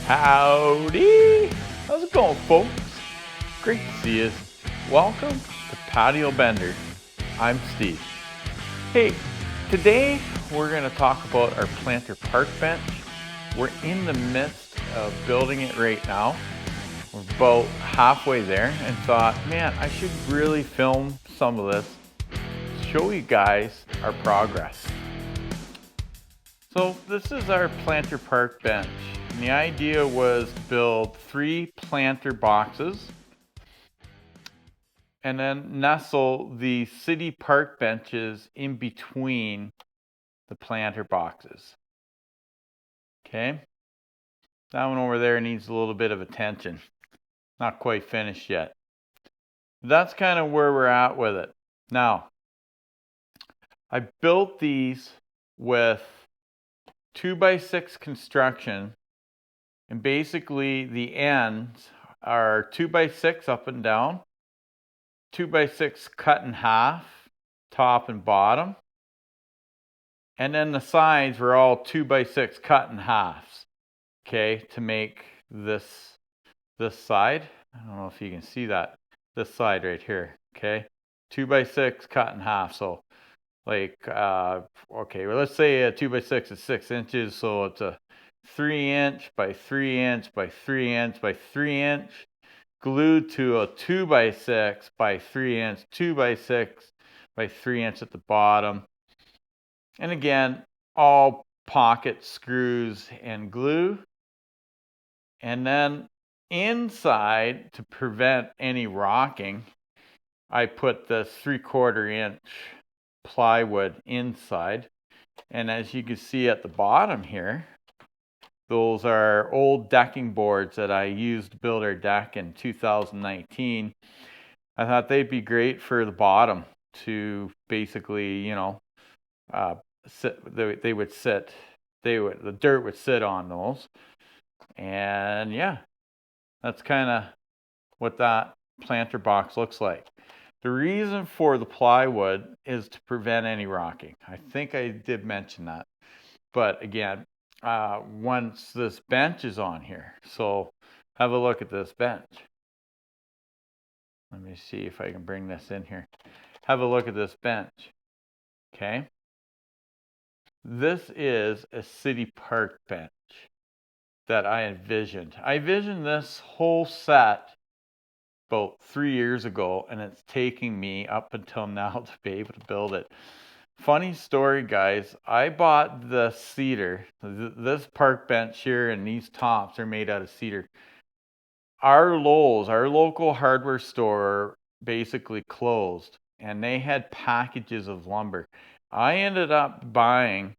Howdy! How's it going, folks? Great to see you. Welcome to Patio Bender. I'm Steve. Hey, today we're going to talk about our planter park bench. We're in the midst of building it right now. We're about halfway there and thought, man, I should really film some of this, show you guys our progress. So this is our planter park bench. And the idea was to build 3 planter boxes and then nestle the city park benches in between the planter boxes. Okay, that one over there needs a little bit of attention. Not quite finished yet. That's kind of where we're at with it. Now, I built these with 2x6 construction. And basically the ends are 2x6 up and down, 2x6 cut in half, top and bottom. And then the sides were all 2x6 cut in halves, okay, to make this side. I don't know if you can see that, this side right here, okay, 2x6 cut in half. So like, okay, well, let's say a 2x6 is 6 inches, so it's a 3-inch by 3-inch by 3-inch by 3-inch glued to a 2x6 by 3-inch 2x6 by 3-inch at the bottom. And again, all pocket screws and glue. And then inside, to prevent any rocking, I put this 3/4-inch plywood inside. And as you can see at the bottom here, those are old decking boards that I used to build our deck in 2019. I thought they'd be great for the bottom to basically, you know, sit. They would sit. The dirt would sit on those. And yeah, that's kind of what that planter box looks like. The reason for the plywood is to prevent any rocking. I think I did mention that. But again, once this bench is on here, so have a look at this bench. Let me see if I can bring this in here. Have a look at this bench. Okay. This is a city park bench that I envisioned. I envisioned this whole set about 3 years ago, and it's taking me up until now to be able to build it. Funny story, guys. I bought the cedar. This park bench here and these tops are made out of cedar. Our Lowe's, our local hardware store, basically closed, and they had packages of lumber. I ended up buying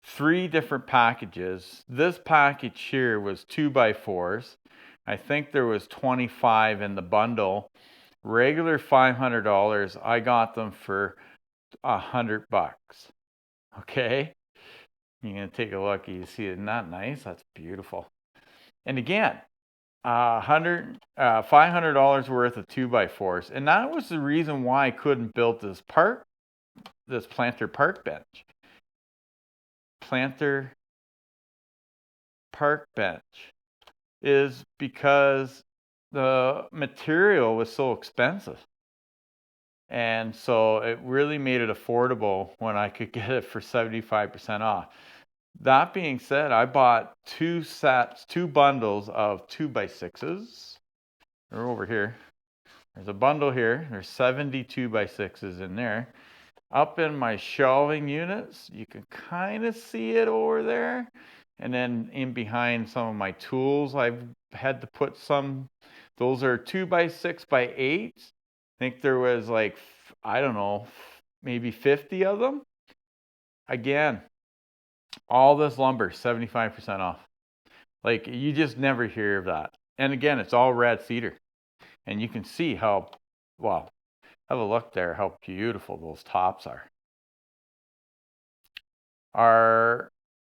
3 different packages. This package here was 2x4s. I think there was 25 in the bundle. Regular $500. I got them for $100. Okay, you're gonna take a look. You see, isn't that nice? That's beautiful. And again, $500 worth of 2x4s, and that was the reason why I couldn't build this planter park bench. Planter park bench is because the material was so expensive. And so it really made it affordable when I could get it for 75% off. That being said, I bought 2 bundles of 2x6s. They're over here. There's a bundle here. There's 70 2x6s in there. Up in my shelving units, you can kind of see it over there. And then in behind some of my tools, I've had to put some. Those are 2x6x8s. I think there was like, I don't know, maybe 50 of them. Again, all this lumber, 75% off. Like, you just never hear of that. And again, it's all red cedar. And you can see how, well, have a look there, how beautiful those tops are. Our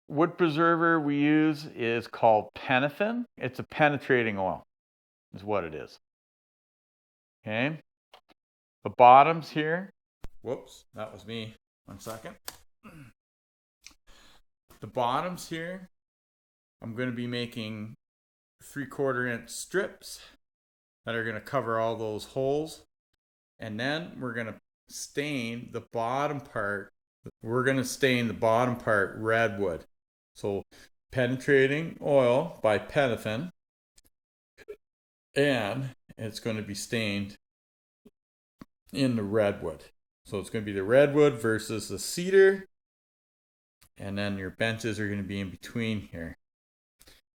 wood preserver we use is called Penafin. It's a penetrating oil, is what it is. Okay. The bottoms here, whoops, that was me. 1 second. The bottoms here I'm going to be making 3/4 inch strips that are going to cover all those holes. And then we're going to stain the bottom part. We're going to stain the bottom part redwood. So penetrating oil by paraffin, and it's going to be stained in the redwood. So it's going to be the redwood versus the cedar, and then your benches are going to be in between here.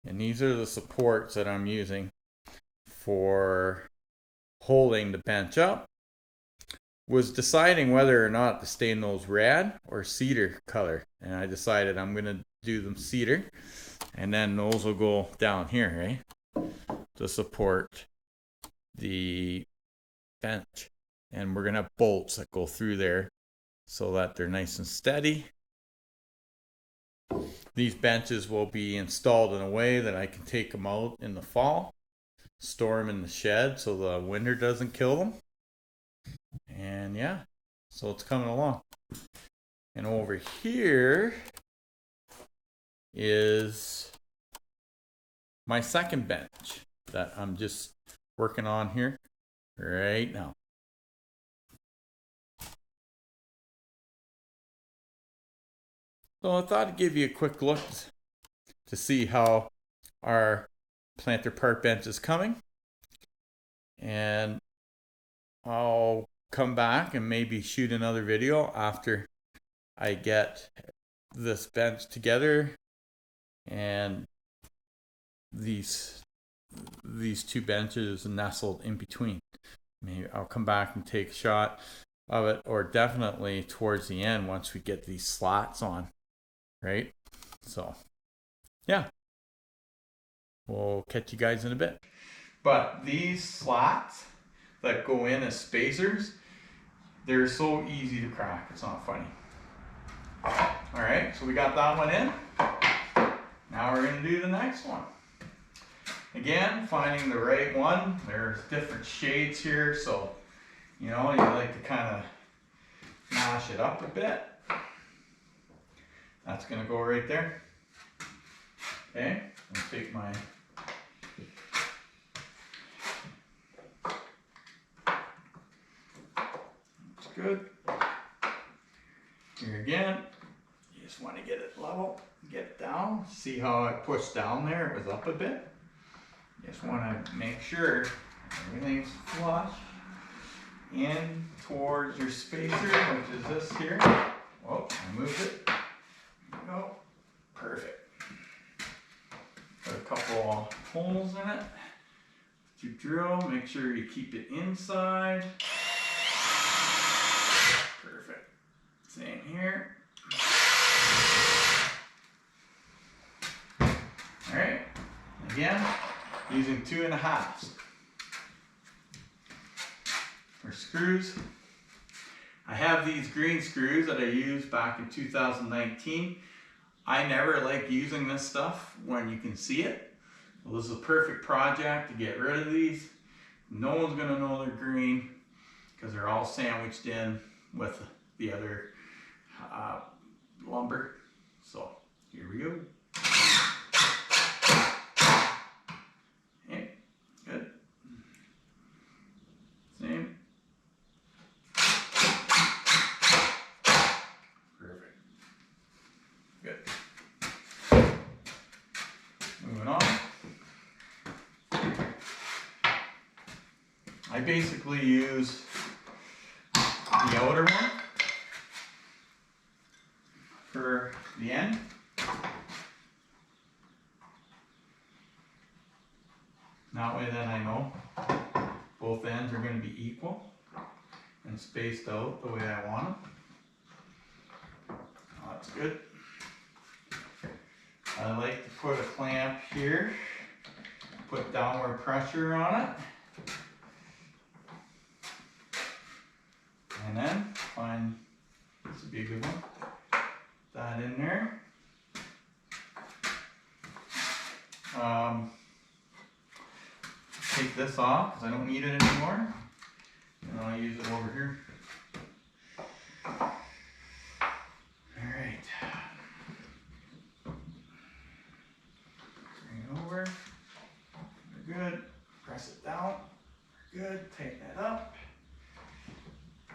And these are the supports that I'm using for holding the bench up. Was deciding whether or not to stain those red or cedar color, and I decided I'm going to do them cedar, and then those will go down here, right, to support the bench. And we're going to have bolts that go through there so that they're nice and steady. These benches will be installed in a way that I can take them out in the fall, store them in the shed so the winter doesn't kill them. And yeah, so it's coming along. And over here is my second bench that I'm just working on here right now. So I thought I'd give you a quick look to see how our planter park bench is coming. And I'll come back and maybe shoot another video after I get this bench together and these two benches nestled in between. Maybe I'll come back and take a shot of it, or definitely towards the end once we get these slats on, right? So yeah, we'll catch you guys in a bit. But these slats that go in as spacers, they're so easy to crack, it's not funny. All right, so we got that one in. Now we're going to do the next one. Again, finding the right one. There's different shades here, so you know, you like to kind of mash it up a bit. That's going to go right there. Okay, I'll take my good. Here again, you just want to get it level, get it down. See how I pushed down there? It was up a bit. Just want to make sure everything's flush in towards your spacer, which is this here. Oh, I moved it. There we go. Perfect. Put a couple holes in it to drill. Make sure you keep it inside. Perfect. Same here. All right. Again, using 2.5s for screws. I have these green screws that I used back in 2019. I never like using this stuff when you can see it. Well, this is a perfect project to get rid of these. No one's gonna know they're green because they're all sandwiched in with the other lumber. So here we go. Okay, good. Same. Perfect. Good. Moving on. I basically use the outer one for the end. That way then I know both ends are going to be equal and spaced out the way I want them. Oh, that's good. I like to put a clamp here, put downward pressure on it, and then find, this would be a good one, that in there. Take this off because I don't need it anymore, and I'll use it over here. Alright. forward. We're good. Press it down. We're good. Tighten it up.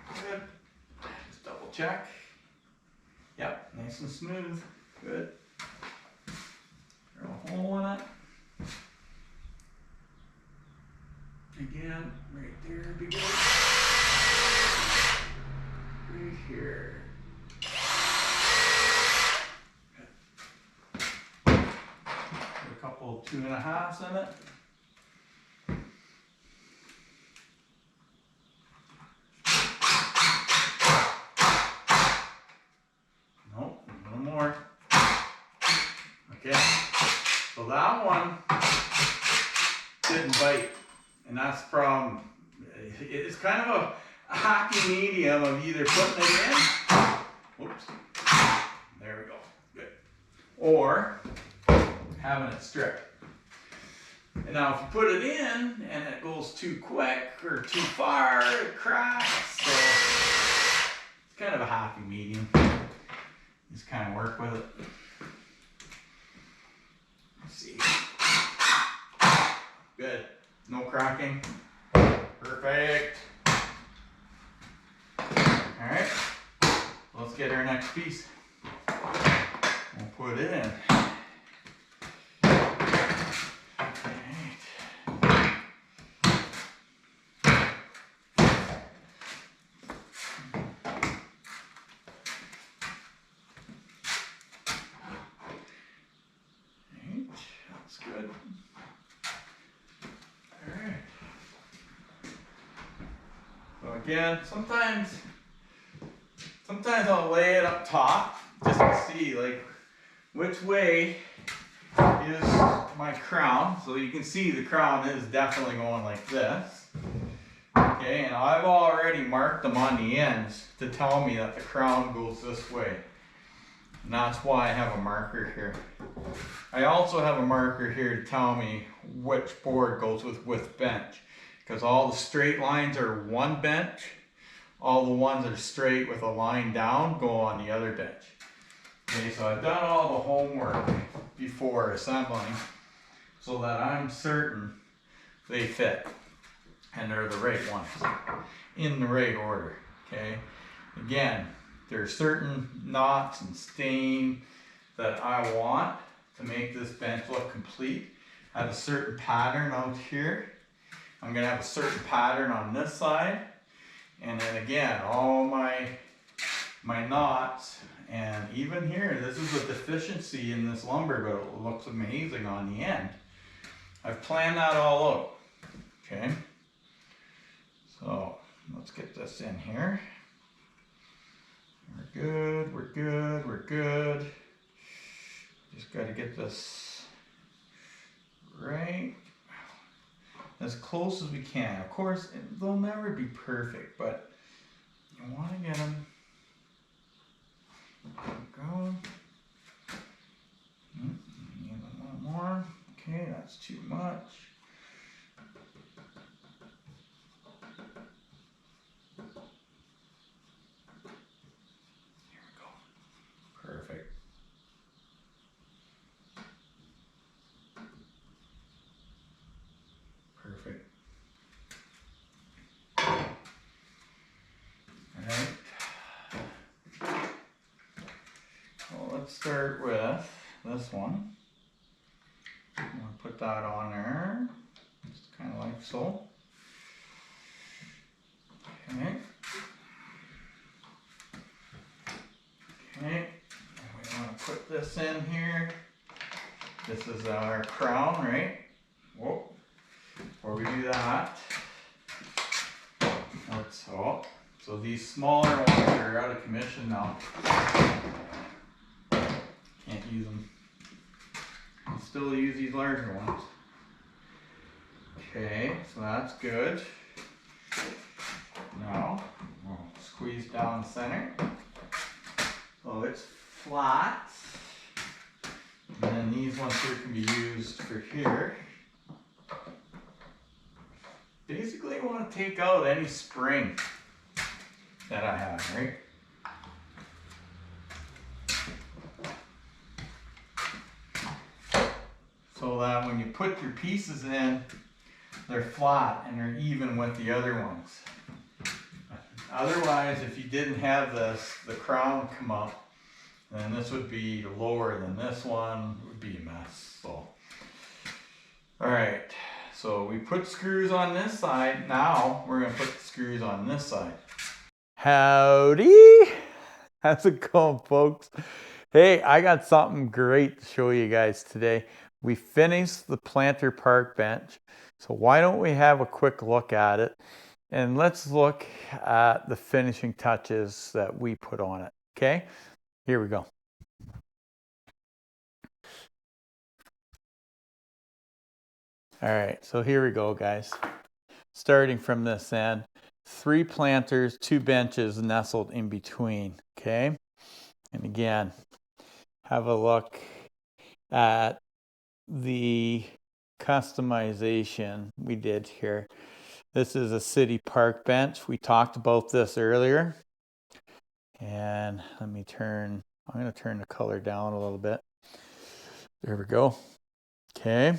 Good. Just double check. Yep, nice and smooth. Good. Drill a hole in it. Again, right there would be good. Right here. Good. Put a couple 2.5s in it. Nope, a little more. Okay, so that one didn't bite. And that's the problem. It's kind of a happy medium of either putting it in, whoops, there we go, good, or having it stripped. And now if you put it in and it goes too quick or too far, it cracks. So it's kind of a happy medium. Just kind of work with it. Let's see. Good. No cracking. Perfect. Alright. Let's get our next piece. We'll put it in. That's good. Alright. So again, sometimes I'll lay it up top just to see like which way is my crown. So you can see the crown is definitely going like this. Okay, and I've already marked them on the ends to tell me that the crown goes this way. And that's why I have a marker here. I also have a marker here to tell me which board goes with which bench. Because all the straight lines are one bench. All the ones that are straight with a line down go on the other bench. Okay, so I've done all the homework before assembling so that I'm certain they fit. And they're the right ones. In the right order. Okay. Again, there are certain knots and stain that I want to make this bench look complete. I have a certain pattern out here. I'm going to have a certain pattern on this side. And then again, all my knots, and even here, this is a deficiency in this lumber, but it looks amazing on the end. I've planned that all out. Okay. So let's get this in here. We're good, we're good, we're good. Just got to get this right as close as we can. Of course, they'll never be perfect, but you want to get them. There we go. Need a little more. Okay, that's too much. Perfect. Perfect. All right. Well, let's start with this one. I'm going to put that on there. Just kind of like so. Okay. Okay. We want to put this in here. This is our crown, right? Whoa. Before we do that, let's so these smaller ones are out of commission now. Can't use them. Can still use these larger ones. Okay, so that's good. Now we'll squeeze down the center. So it's flat. And then these ones here can be used for here. Basically, I want to take out any spring that I have, right? so that when you put your pieces in, they're flat and they're even with the other ones. Otherwise, if you didn't have this, the crown come up, then this would be lower than this one. It would be a mess. So, all right. So we put screws on this side. Now we're gonna put the screws on this side. Howdy! How's it going, folks? Hey, I got something great to show you guys today. We finished the planter park bench. So why don't we have a quick look at it? And let's look at the finishing touches that we put on it. Okay, here we go. All right, so here we go, guys. Starting from this end, 3 planters, 2 benches nestled in between. Okay, and again, have a look at the customization we did here. This is a city park bench. We talked about this earlier. And I'm going to turn the color down a little bit. There we go. Okay.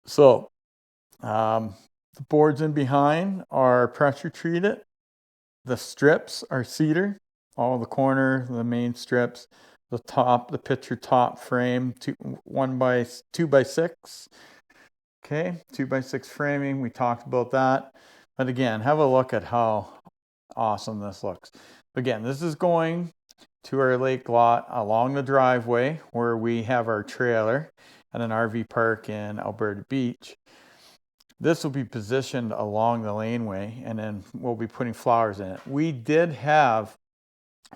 So, the boards in behind are pressure treated. The strips are cedar. All the corner, the main strips. The top, the picture top frame, 2x6. Okay, 2x6 framing. We talked about that. But again, have a look at how awesome this looks. Again, this is going to our lake lot along the driveway where we have our trailer and an RV park in Alberta Beach. This will be positioned along the laneway, and then we'll be putting flowers in it. We did have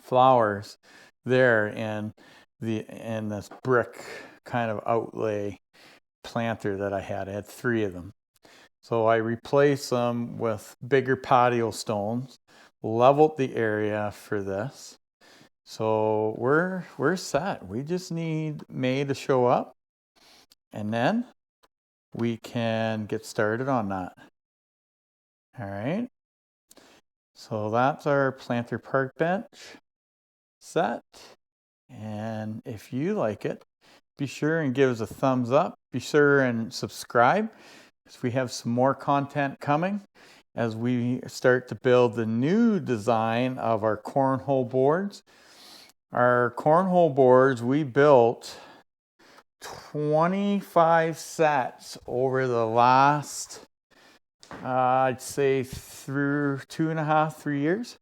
flowers there in this brick kind of outlay planter that I had. I had 3 of them. So I replaced them with bigger patio stones, leveled the area for this. So we're set. We just need May to show up, and then we can get started on that. All right. So that's our planter park bench set. And if you like it, be sure and give us a thumbs up. Be sure and subscribe, because we have some more content coming as we start to build the new design of our cornhole boards. Our cornhole boards, we built 25 sets over the last, I'd say through 2.5, 3 years.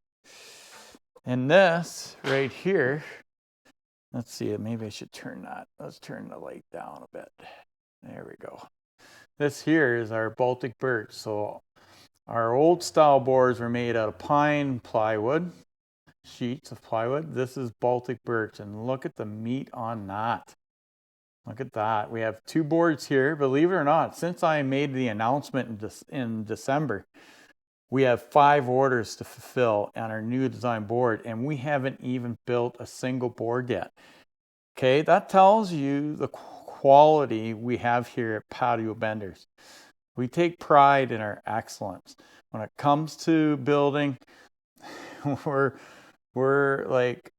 And this right here, let's see, maybe I should turn that. Let's turn the light down a bit. There we go. This here is our Baltic birch. So our old style boards were made out of pine plywood, sheets of plywood. This is Baltic birch, and look at the meat on that. Look at that. We have 2 boards here. Believe it or not, since I made the announcement in December, we have 5 orders to fulfill on our new design board, and we haven't even built a single board yet. Okay, that tells you the quality we have here at Patio Benders. We take pride in our excellence. When it comes to building, we're like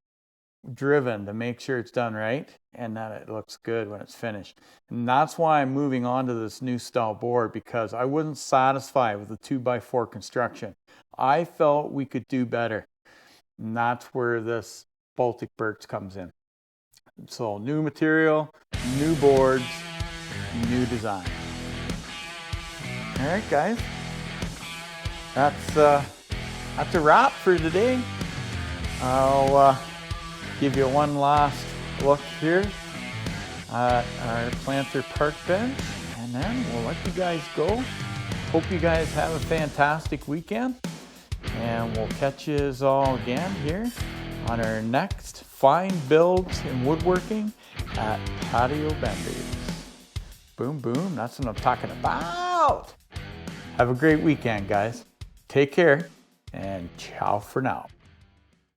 driven to make sure it's done right and that it looks good when it's finished. And that's why I'm moving on to this new style board, because I wasn't satisfied with the 2x4 construction. I felt we could do better. And that's where this Baltic birch comes in. So new material, new boards, new design. All right, guys. That's a wrap for today. I'll give you one last look here at our planter park bench, and then we'll let you guys go. Hope you guys have a fantastic weekend, and we'll catch you all again here on our next fine builds in woodworking at Patio Benders. Boom, boom, that's what I'm talking about. Have a great weekend, guys. Take care, and ciao for now.